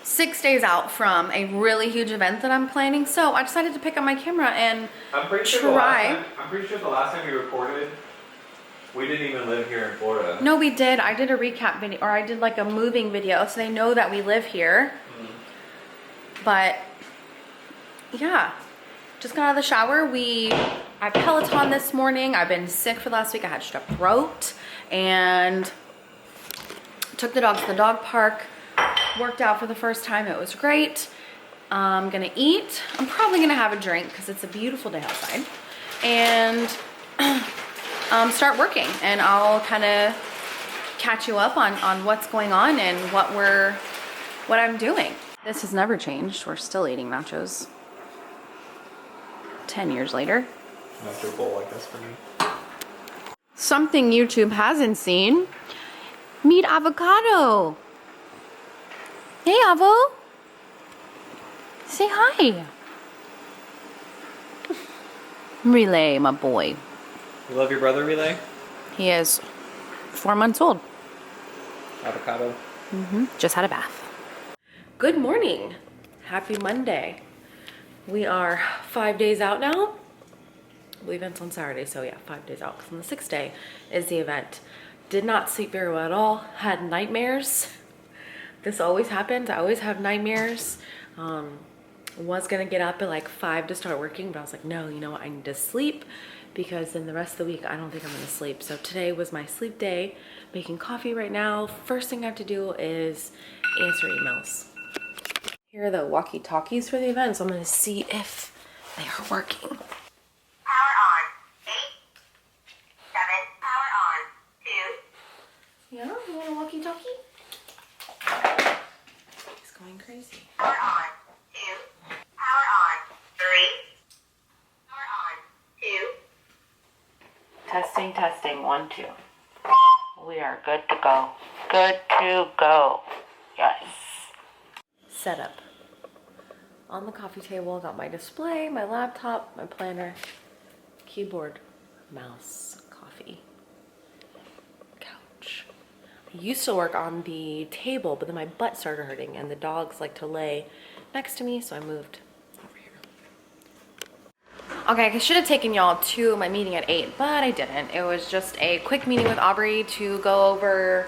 6 days out from a really huge event that I'm planning, so I decided to pick up my camera and I'm pretty sure the last time we recorded, we didn't even live here in Florida. No, we did. I did a recap video, or I did like a moving video, so they know that we live here. But yeah, just got out of the shower. I Peloton this morning. I've been sick for the last week. I had strep throat and took the dogs to the dog park. Worked out for the first time. It was great. I'm gonna eat. I'm probably gonna have a drink because it's a beautiful day outside. And start working, and I'll kind of catch you up on what's going on and what I'm doing. This has never changed. We're still eating nachos 10 years later. Nacho bowl, I guess, for me. Something YouTube hasn't seen. Meet avocado. Hey, Avo. Say hi. Relay, my boy. You love your brother, Relay? He is 4 months old. Avocado. Just had a bath. Good morning. Happy Monday. We are 5 days out now. The event's on Saturday, so yeah, 5 days out. Because on the 6th day is the event. Did not sleep very well at all. Had nightmares. This always happens. I always have nightmares. Was gonna get up at like 5 to start working, but I was like, no, you know what? I need to sleep because then the rest of the week I don't think I'm gonna sleep. So today was my sleep day. Making coffee right now. First thing I have to do is answer emails. Here are the walkie-talkies for the event, so I'm gonna see if they are working. Power on. 8, 7, power on. 2. Yeah, you want a walkie-talkie? He's going crazy. Power on. 2. Power on. 3. Power on. 2. Testing, testing. 1, 2. We are good to go. Good to go. Yes. Setup. On the coffee table, got my display, my laptop, my planner, keyboard, mouse, coffee, couch. I used to work on the table, but then my butt started hurting and the dogs like to lay next to me, so I moved over here. Okay, I should have taken y'all to my meeting at 8, but I didn't. It was just a quick meeting with Aubrey to go over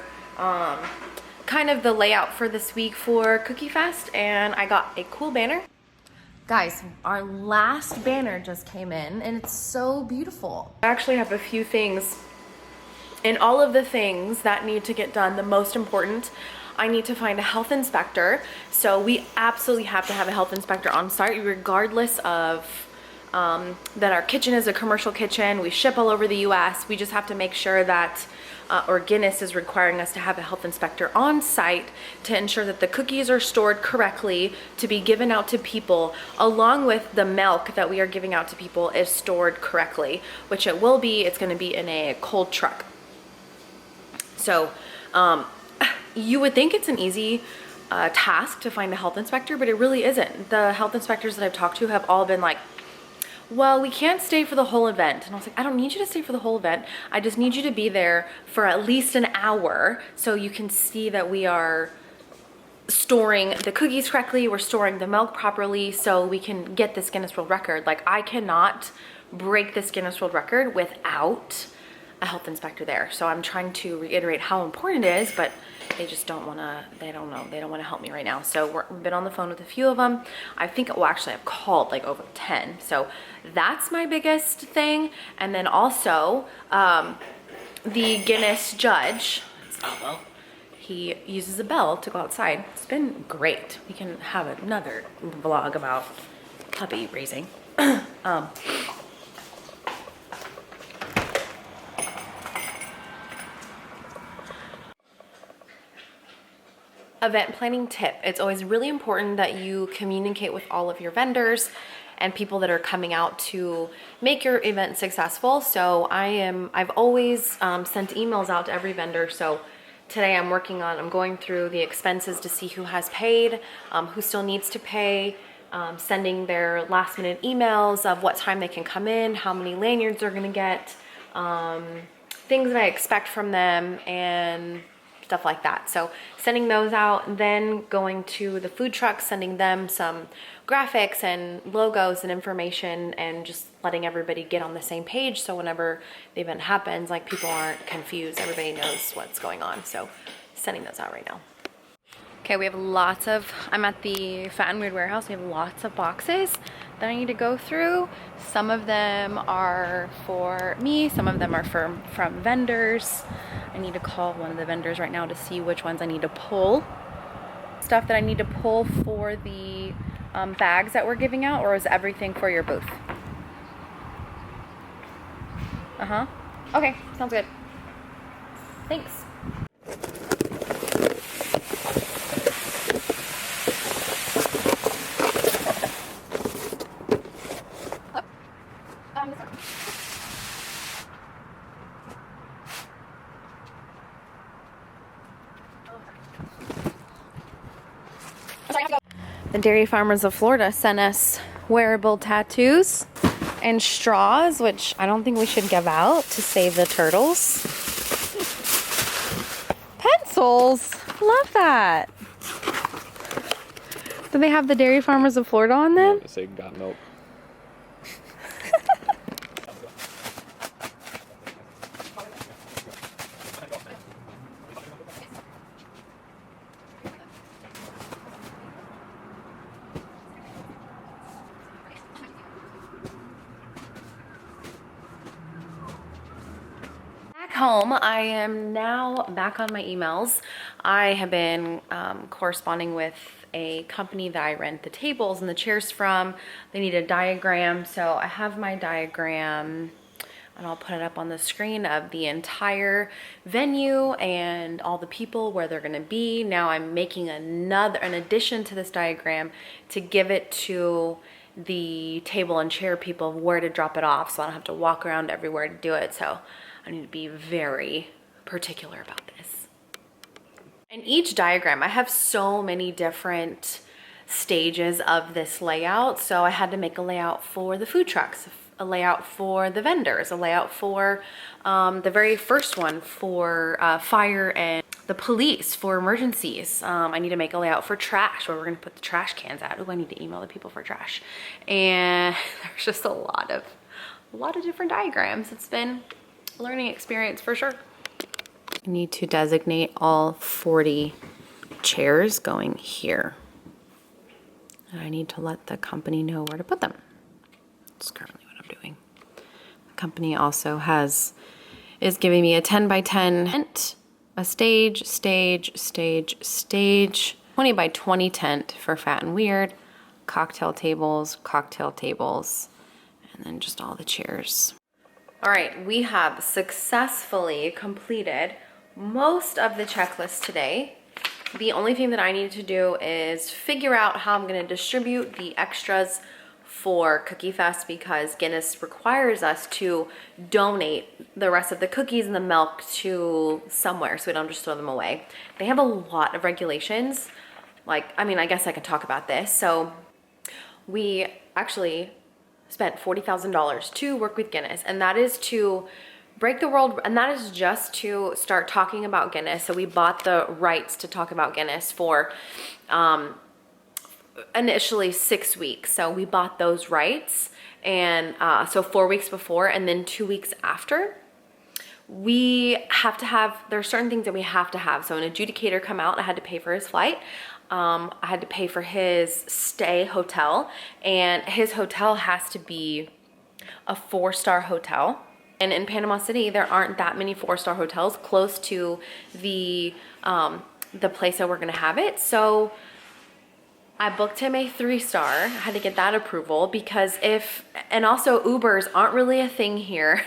kind of the layout for this week for Cookie Fest, and I got a cool banner. Guys, our last banner just came in, and it's so beautiful. I actually have a few things. In all of the things that need to get done, the most important, I need to find a health inspector. So we absolutely have to have a health inspector on site, regardless of that our kitchen is a commercial kitchen. We ship all over the US. We just have to make sure that or Guinness is requiring us to have a health inspector on site to ensure that the cookies are stored correctly to be given out to people, along with the milk that we are giving out to people is stored correctly, which it will be. It's going to be in a cold truck. So you would think it's an easy task to find a health inspector, but it really isn't. The health inspectors that I've talked to have all been like, well, we can't stay for the whole event. And I was like, I don't need you to stay for the whole event. I just need you to be there for at least an hour so you can see that we are storing the cookies correctly, we're storing the milk properly, so we can get this Guinness World Record. Like, I cannot break this Guinness World Record without a health inspector there. So I'm trying to reiterate how important it is, but they just don't want to, they don't want to help me right now. So we've been on the phone with a few of them. I think, well, actually I've called like over 10. So that's my biggest thing. And then also the Guinness judge, he uses a bell to go outside. It's been great. We can have another vlog about puppy raising. Event planning tip. It's always really important that you communicate with all of your vendors and people that are coming out to make your event successful. So I've always sent emails out to every vendor. So today I'm going through the expenses to see who has paid, who still needs to pay, sending their last minute emails of what time they can come in, how many lanyards they're gonna get, things that I expect from them, and stuff like that. So sending those out, then going to the food trucks, sending them some graphics and logos and information, and just letting everybody get on the same page. So whenever the event happens, like, people aren't confused. Everybody knows what's going on. So sending those out right now. Okay, we have lots of, I'm at the Fat and Weird warehouse. We have lots of boxes that I need to go through. Some of them are for me, some of them are from vendors. I need to call one of the vendors right now to see which ones I need to pull. Stuff that I need to pull for the bags that we're giving out, or is everything for your booth? Okay, sounds good. Thanks. The Dairy Farmers of Florida sent us wearable tattoos and straws, which I don't think we should give out to save the turtles. Pencils! Love that! Do they have the Dairy Farmers of Florida on them? They say got milk. Home. I am now back on my emails. I have been corresponding with a company that I rent the tables and the chairs from. They need a diagram, so I have my diagram, and I'll put it up on the screen, of the entire venue and all the people, where they're going to be. Now I'm making an addition to this diagram to give it to the table and chair people of where to drop it off, so I don't have to walk around everywhere to do it. So I need to be very particular about this. And each diagram, I have so many different stages of this layout. So I had to make a layout for the food trucks, a layout for the vendors, a layout for the very first one for fire and the police for emergencies. I need to make a layout for trash, where we're gonna put the trash cans out. Oh, I need to email the people for trash. And there's just a lot of different diagrams. It's been a learning experience for sure. I need to designate all 40 chairs going here. And I need to let the company know where to put them. That's currently what I'm doing. The company also is giving me a 10 by 10 tent, a stage, 20 by 20 tent for Fat and Weird, cocktail tables, and then just all the chairs. All right, we have successfully completed most of the checklist today. The only thing that I need to do is figure out how I'm gonna distribute the extras for Cookie Fest, because Guinness requires us to donate the rest of the cookies and the milk to somewhere, so we don't just throw them away. They have a lot of regulations. Like, I mean, I guess I could talk about this. So we actually spent $40,000 to work with Guinness, and that is to break the world, and that is just to start talking about Guinness. So we bought the rights to talk about Guinness for initially 6 weeks. So we bought those rights, and so 4 weeks before and then 2 weeks after. We have to have, there are certain things that we have to have. So an adjudicator come out, I had to pay for his flight. I had to pay for his stay hotel, and his hotel has to be a 4-star hotel. And in Panama City, there aren't that many 4-star hotels close to the place that we're gonna have it. So I booked him a 3-star. I had to get that approval, because and also Ubers aren't really a thing here.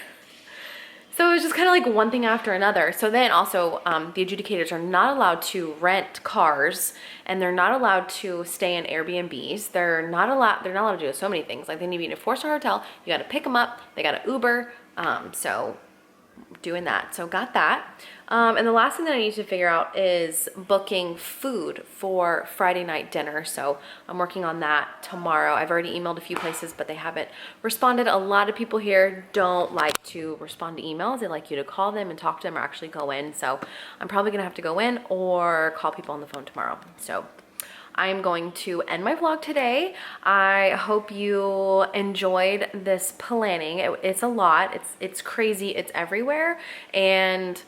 So it was just kind of like one thing after another. So then also the adjudicators are not allowed to rent cars, and they're not allowed to stay in Airbnbs. They're not allowed to do so many things. Like, they need to be in a 4-star hotel. You got to pick them up. They got to Uber. So doing that. So got that. And the last thing that I need to figure out is booking food for Friday night dinner. So I'm working on that tomorrow. I've already emailed a few places, but they haven't responded. A lot of people here don't like to respond to emails. They like you to call them and talk to them or actually go in. So I'm probably gonna have to go in or call people on the phone tomorrow. So I'm going to end my vlog today. I hope you enjoyed this planning. It's a lot. It's crazy. It's everywhere. And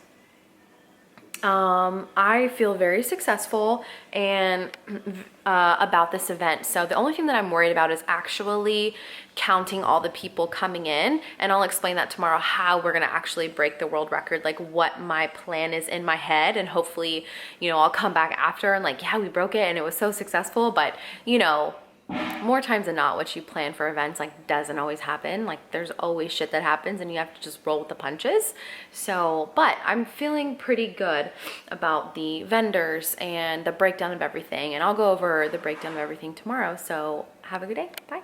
I feel very successful and about this event. So the only thing that I'm worried about is actually counting all the people coming in, and I'll explain that tomorrow, how we're gonna actually break the world record, like what my plan is in my head, and hopefully, you know, I'll come back after and like, yeah, we broke it and it was so successful. But you know, more times than not, what you plan for events like doesn't always happen. Like there's always shit that happens and you have to just roll with the punches. So, but I'm feeling pretty good about the vendors and the breakdown of everything, and I'll go over the breakdown of everything tomorrow. So have a good day. Bye.